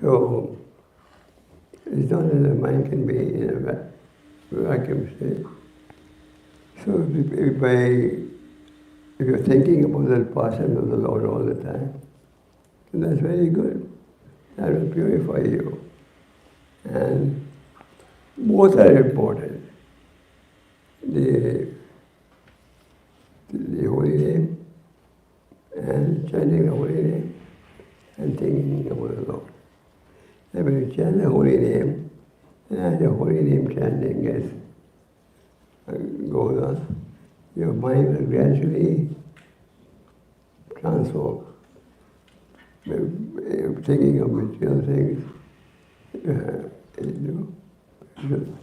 So it's not that the mind can be in a vacuum state. So if you're thinking about the pastime of the Lord all the time, then that's very good. That will purify you. And both are important. The holy name and chanting the holy name and thinking about the Lord. And when you chant the holy name, and as the holy name chanting goes on, your mind will gradually transform. Thinking of material things into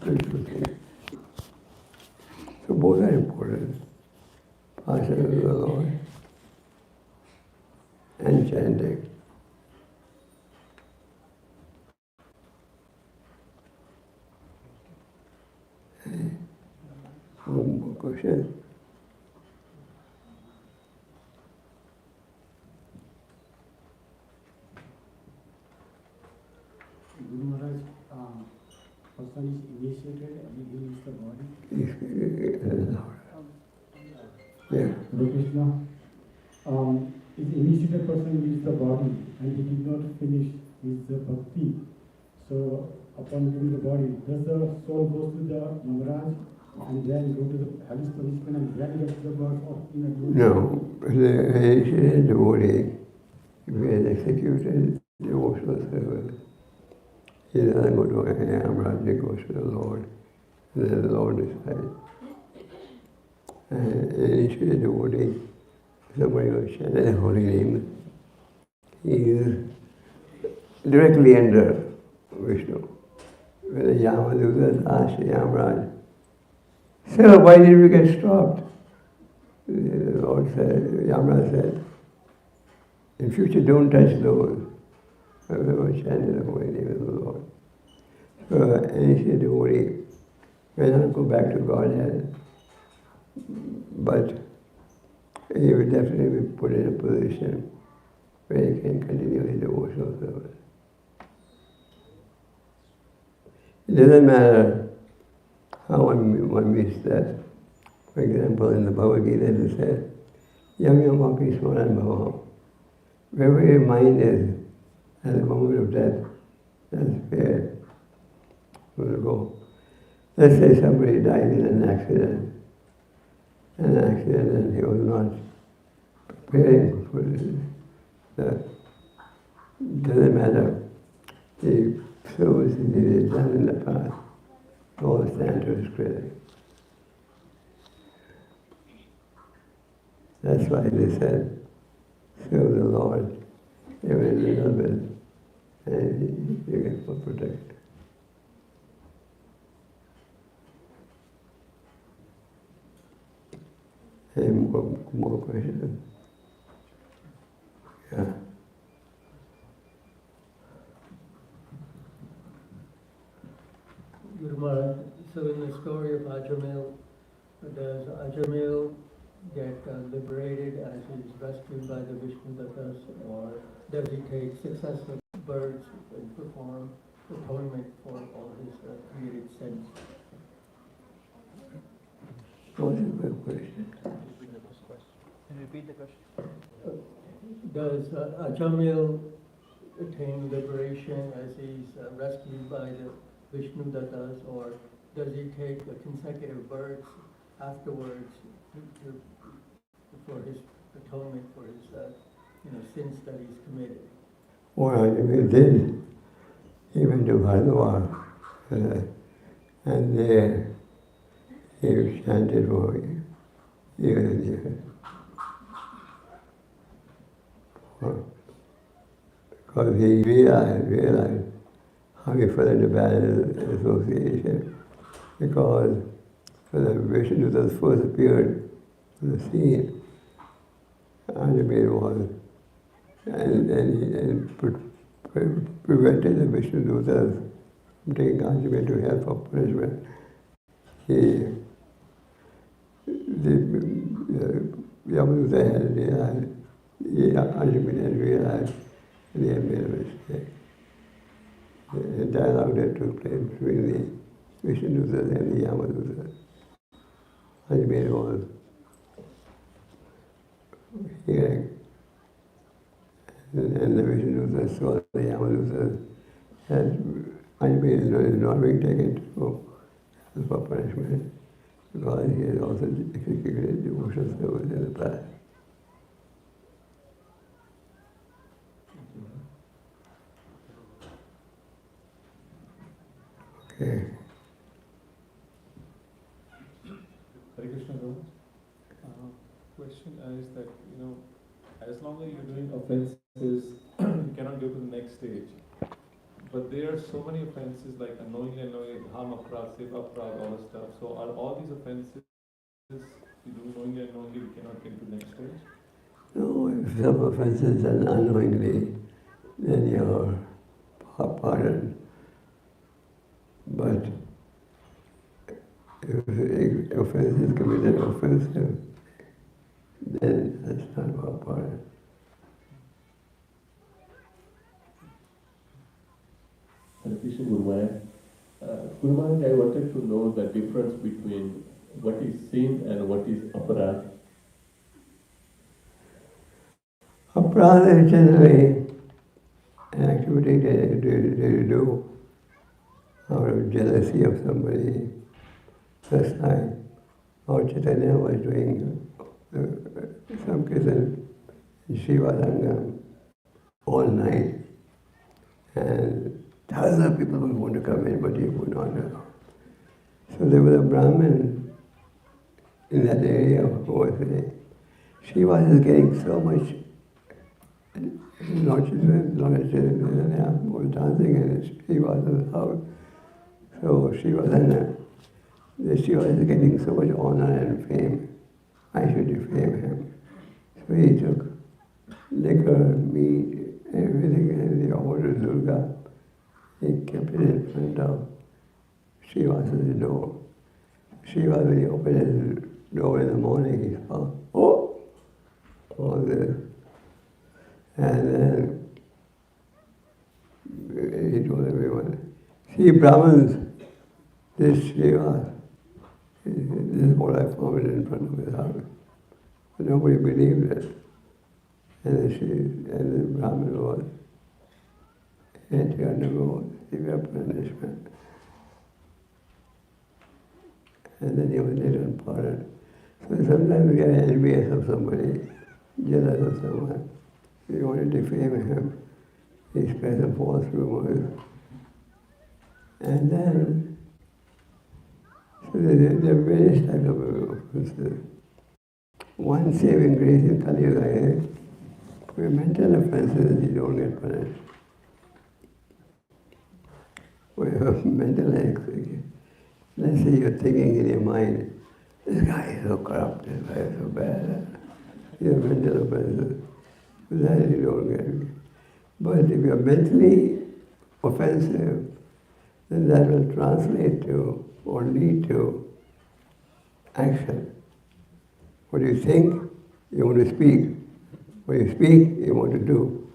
spiritual things. So both are important. Passion of the Lord and chanting. One more question. Guru Maharaj, person is initiated and he leaves the body. Yeah. Hare Krishna. If the initiated person leaves the body and he did not finish his bhakti, so upon leaving the body, does the soul go to the Maharaj and then go to the hellish punishment and then get to the God of in a good? No, the initiated devotee, if he has executed devotional service, he doesn't go to Maharaj, he goes to the Lord. And then the Lord decides. And initiated devotee, somebody who chanted the holy name, he is directly under Vishnu. When the Yamadutas asked Yamaraj, "Sir, why did we get stopped?" The Lord said, Yamaraj said, "In future don't touch those who chanted the holy name of the Lord." So initiated devotee may not go back to Godhead, but he will definitely be put in a position where he can continue his devotional service. It doesn't matter how one meets that. For example, in the Bhagavad Gita it said, Yam yam api smaran bhavaha. Wherever your mind is at the moment of death, that's where it will go. Let's say somebody died in an accident and he was not preparing for that. It doesn't matter. The service he did done in the past, all stand to his credit. That's why they said, serve the Lord every little bit, and you get protected. Any more questions? Yeah. Guru Maharaj, so in the story of Ajamil, does Ajamil get liberated as he's rescued by the Vishnu Dattas, or does he take successive births and perform atonement for all his created sins? What is the question? Can you repeat the question? Does Ajamil attain liberation as he's rescued by the Vishnu Dattas, or does he take consecutive births afterwards for his atonement for his sins that he's committed? Well, we did. He went to Baltimore, and there he chanted for years and years. Because he realized how he fell into bad association. Because when the Vishnu Dattas first appeared on the scene, Ajamil was, and prevented the Vishnu Dattas from taking Ajamil to hell for punishment. The Yamanuta had realized, Ajamil had realized that he had made a mistake. The dialogue that took place between the Vishnu Dattas and the Yamanuta. Ajamil was hearing, and the Vishnu Dattas saw the Yamanuta had Ajamil is not being taken to hell for punishment, because he had also executed devotional service in the past. Okay. Hare Krishna Guru. Question is that, as long as you're doing offenses, you cannot go to the next stage. But there are so many offenses like unknowingly, harm aprat, seva aprat, all the stuff. So are all these offenses you do knowingly, unknowingly, we cannot get to the next stage? No, if some offenses are unknowingly, then you're pardoned. But if the offense is committed offensive, then that's not about pardon. Hare Krishna Guru Maharaj. Guru Maharaj, I wanted to know the difference between what is sin and what is aparad. Aparad is generally an activity that you do out of jealousy of somebody. Last time, Lord Chaitanya was doing some kirtan in Shivadangam all night, and thousands of people would want to come in, but he would not allow. So there was a Brahmin in that area who was saying, Shiva is getting so much. Lord Chaitanya was dancing and Shiva was in the house. So Shiva is getting so much honor and fame, I should defame him. So he took liquor, meat, everything, and he ordered Durga. He kept it in front of Shiva's door. Shiva, when he opened his door in the morning, he saw, all this. And then he told everyone, see, Brahmins, this Shiva, this is what I found in front of his house. But nobody believed it. And the Brahmin was had to undergo severe punishment. And then he was later pardoned. So sometimes we get envious of somebody, jealous of someone. We want to defame him. He spread some false rumors. And then, so there are various types of offenses. one saving grace in Kali Yuga is, for mental offenses you don't get punished. For your mental activity, let's say you're thinking in your mind, this guy is so corrupt, this guy is so bad. Your mental offenses, that you don't get. But if you're mentally offensive, then that will translate to or lead to action. What you think, you want to speak. What you speak, you want to do.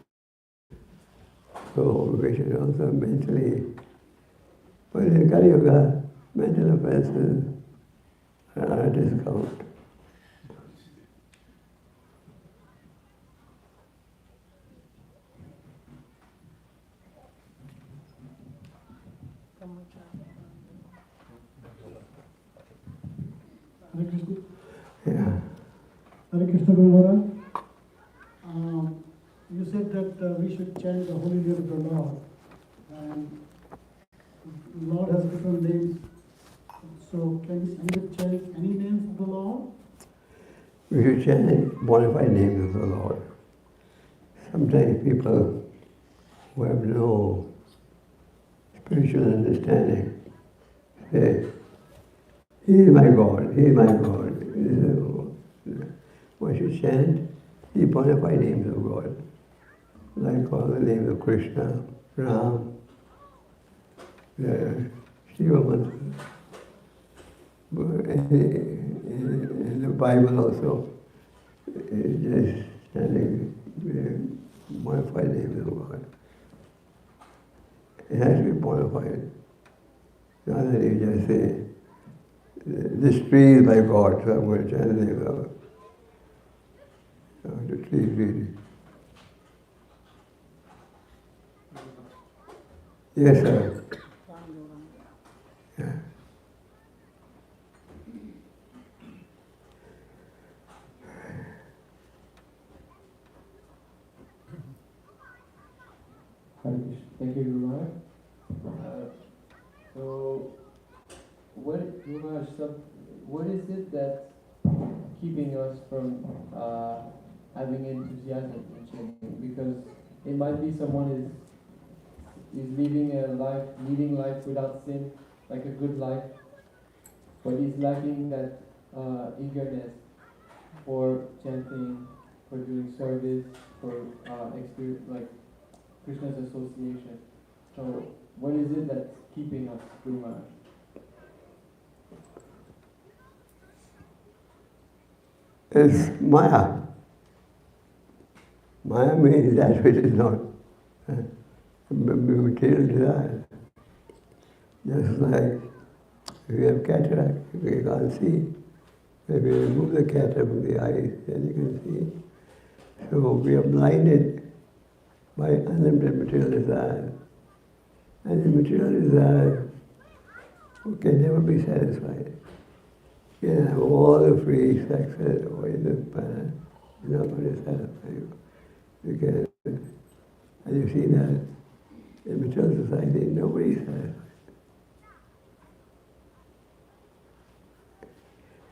So we should also mentally, but in Kali Yuga, mental offenses are on a discount. Hare Krishna. Yeah. Hare Krishna Guru Maharaj. You said that we should chant the holy name of the Lord, and Lord has different names. So can we chant any names of the Lord? We should chant bona fide names of the Lord. Sometimes people who have no spiritual understanding say, He is my God, He is my God. One should chant the bona fide names of God, like all the names of Krishna, Ram, Shiva mantra. In the Bible also, just chanting bona fide names of God. It has to be bona fide. Not that you just say, this tree is my God, so I'm going to chant the name of God. The tree is really. Yes, sir. Yeah. Thank you, Guru Maharaj. So, what is it that's keeping us from having enthusiasm in chanting? Because it might be someone is leading life without sin, like a good life, but he's lacking that eagerness for chanting, for doing service, for experience, like Krishna's association. So, what is it that's keeping us, Guru Maharaj? It's Maya. Maya means that which is not material desire. Just like if you have cataract, you can't see. If you remove the cataract from the eyes, then you can see. So we are blinded by unlimited material desire. And the material desire can never be satisfied. You can have all the free sex in the planet, it's not going to satisfy you. You can, and you see that in material society, nobody is satisfied.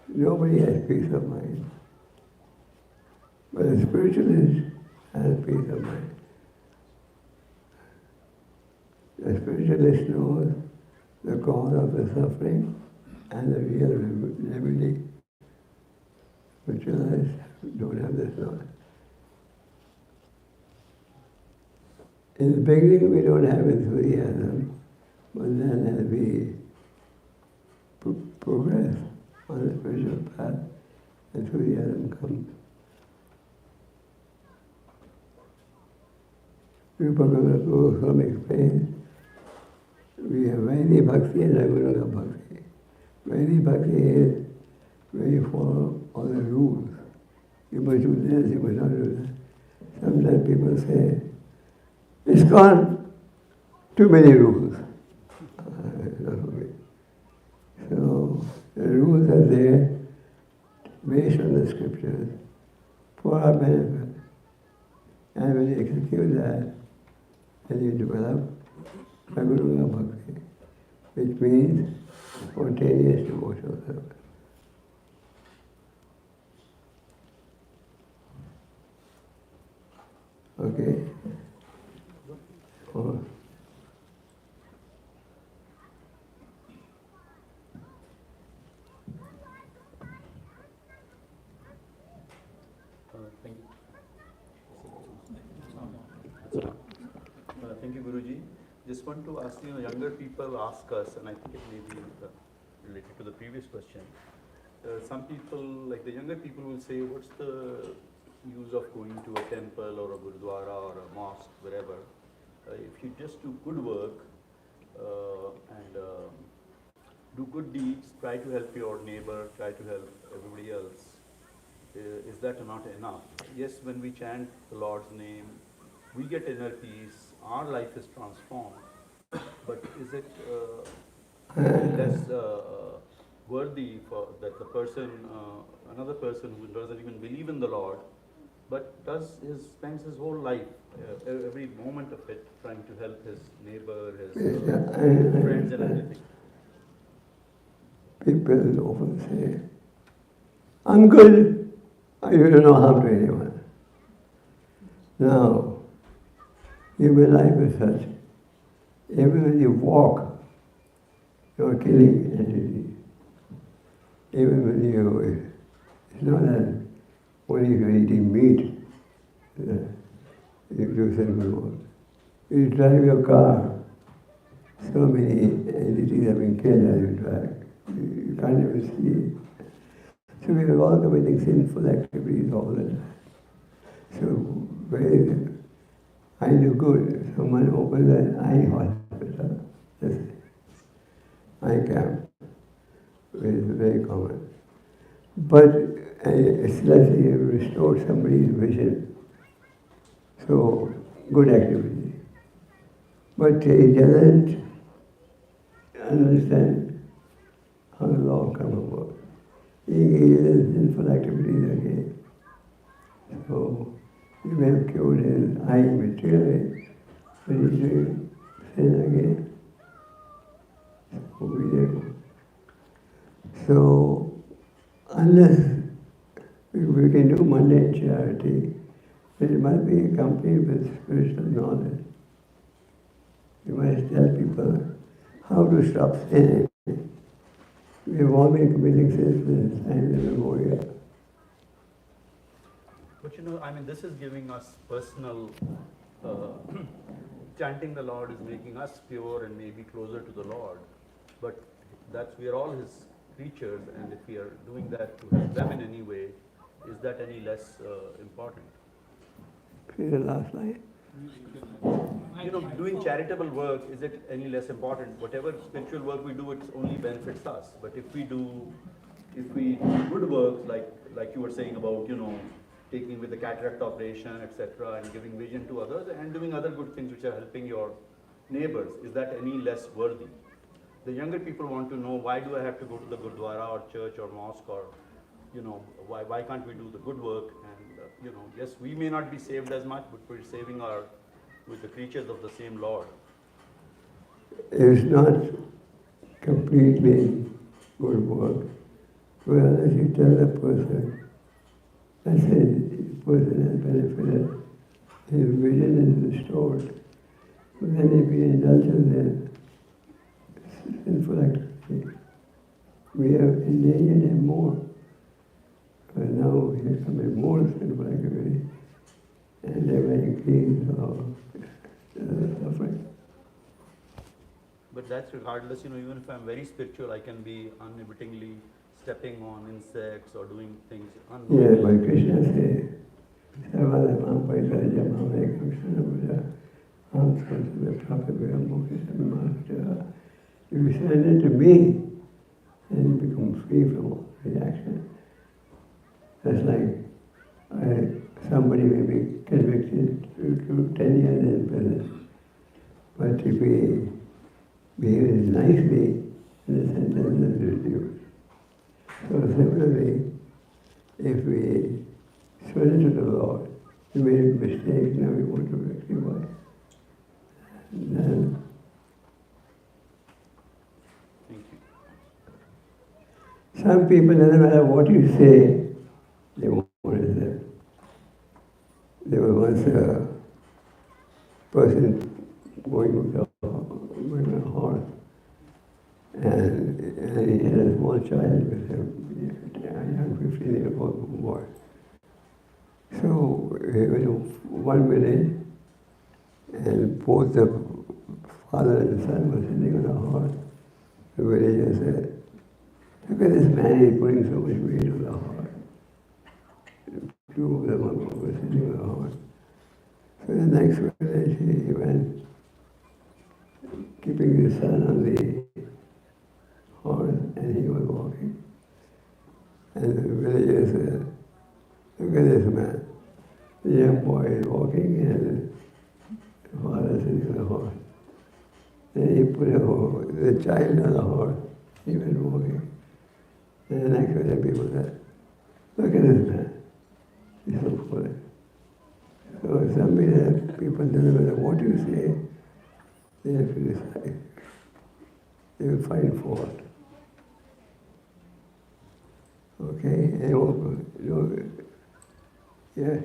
Nobody has peace of mind. But a spiritualist has peace of mind. The spiritualist knows the cause of the suffering and the real remedy. Spiritualists don't have this knowledge. In the beginning we don't have enthusiasm, but then as we progress on the spiritual path, enthusiasm comes. Bhagavad Goswami explains, we have Vaidhi Bhakti and Raghunaga Bhakti. Vaidhi Bhakti is where you follow all the rules. You must do this, you must not do that. Sometimes people say, it's gone, too many rules. Not for me. So the rules are there based on the scriptures for our benefit. And when you execute that, then you develop Raghunaga Bhakti, which means spontaneous devotional service. Okay? Oh. Thank you, Guruji. Just want to ask, younger people ask us, and I think it may be related to the previous question. Some people, like the younger people, will say, what's the use of going to a temple or a gurdwara or a mosque, wherever? If you just do good work and do good deeds, try to help your neighbor, try to help everybody else, is that not enough? Yes, when we chant the Lord's name, we get inner peace, our life is transformed, but is it less worthy for that the person, another person who doesn't even believe in the Lord, but spends his whole life, every moment of it, trying to help his neighbor, his friends and everything? People often say, Uncle, I do no harm to anyone. Now, human life is such. Even when you walk, you are killing entities. Even when it's not that only if you're eating meat, you do sinful work. You drive your car, so many entities have been killed as you drive. You can't even see. So we are all committing sinful activities all the time. So where is it? I do good. Someone opens an eye hospital, this eye camp, which is very common. But it's like you restored somebody's vision. So good activity. But he doesn't understand how the law of karma works. He engages in sinful activities again. So he may have cured his eye materially, but he's doing sin again. So unless we can do mundane charity, it must be accompanied with spiritual knowledge. You must tell people how to stop sinning. We have all been committing sins since time immemorial. But this is giving us personal, chanting the Lord is making us pure and maybe closer to the Lord. But we are all His creatures, and if we are doing that to help them in any way, is that any less important? Please, the last line. Doing charitable work, is it any less important? Whatever spiritual work we do, it only benefits us. But if we do good work, like you were saying about, taking with the cataract operation, etc., and giving vision to others, and doing other good things which are helping your neighbors, is that any less worthy? The younger people want to know, why do I have to go to the gurdwara or church or mosque, or why can't we do the good work? And yes, we may not be saved as much, but we're saving with the creatures of the same Lord. It's not completely good work. Well, as you tell the person, I said, the person has benefited, his vision is restored. But then if he indulges in sinful activity, we have endangered him more. But now he has committed more sinful activity, and they will increase suffering. But that's regardless, even if I'm very spiritual, I can be unwittingly stepping on insects or doing things Yeah, but Krishna says, Sarvadhamam Paitharajamam Ekam Buddha, Am Svansava Prapabhayam Mokhisam. If you surrender to me, then you become free from all reaction. That's like somebody may be convicted to 10 years in prison, but if we behave nicely, the sentence is reduced. So similarly, if we surrender to the Lord, we made mistakes, now we want to rectify. Then Thank you. some people, doesn't matter what you say, they won't listen. There was once person going with a horse, and he had a small child with him, a young 15-year-old boy. So he went to one village, and both the father and son were sitting on a horse. The villager said, "Look at this man, he's putting so much weight on the horse." Two of them were sitting on the horse. So the next village he went, keeping his son on the horse, and he was walking. And the villager said, "Look at this man. The young boy is walking, and the father sitting on the horse." Then he put the child on the horse. He went walking. And the next village people said, "Look at this man. He's so foolish." So somebody that people don't know what you say, they have to decide. They will find fault. Okay? And yeah.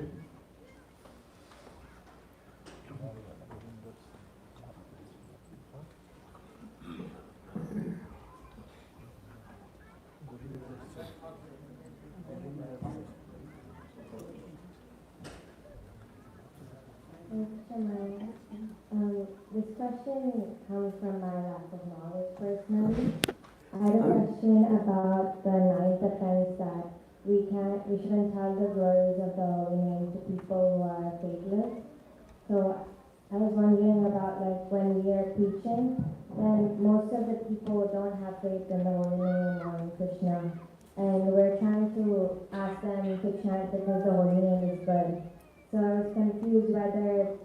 This question comes from my lack of knowledge personally. I had a question about the ninth offense that we shouldn't tell the glories of the holy name to people who are faithless. So I was wondering about like when we are preaching, then most of the people don't have faith in the holy name or in Krishna. And we're trying to ask them to chant because the holy name is good. So I was confused whether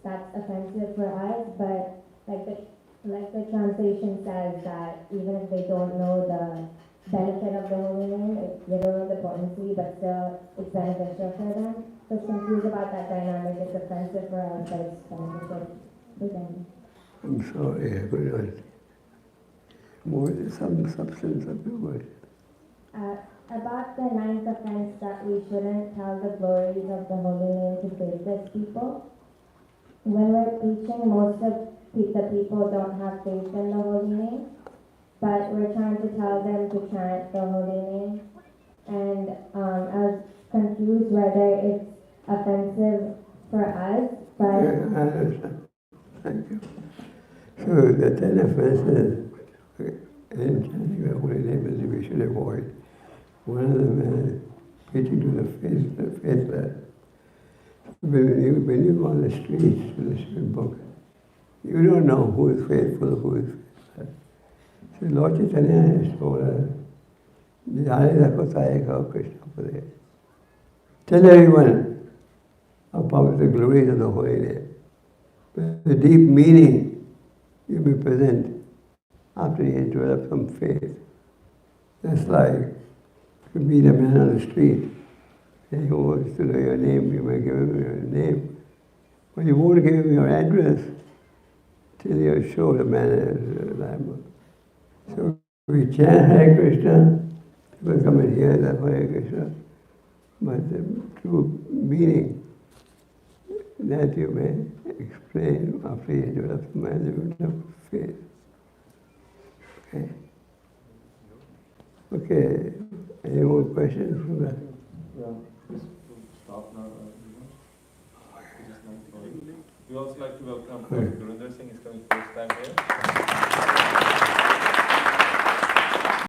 that's offensive for us, but like the translation says that even if they don't know the benefit of the holy name, they don't know the potency, but still it's beneficial for them. So I was confused about that dynamic. It's offensive for us, but it's beneficial for them. I'm sorry, I could not. More some substance of the word. About the ninth offense that we shouldn't tell the glories of the holy name to faithless people. When we're preaching, most of the people don't have faith in the holy name, but we're trying to tell them to chant the holy name. And I was confused whether it's offensive for us, but... Yeah, I understand. Thank you. So the 10 offenses in chanting the holy name that we should avoid. One of them is preaching to the faithless. When you go on the streets with a book, you don't know who is faithful, who is faithless. So Lord Chaitanya has told us, Krishna, tell everyone about the glories of the holy name. The deep meaning you will present after you develop some faith. That's like you meet a man on the street. And he wants to know your name, you may give him your name. But you won't give him your address till you show the man is reliable. So we chant Hare Krishna, people come and hear that Hare Krishna. But the true meaning that you may explain after you develop the management of faith. Okay? Okay, any more questions from that? Yeah. Stop now. We also like to welcome Gurinder Singh is coming first time here.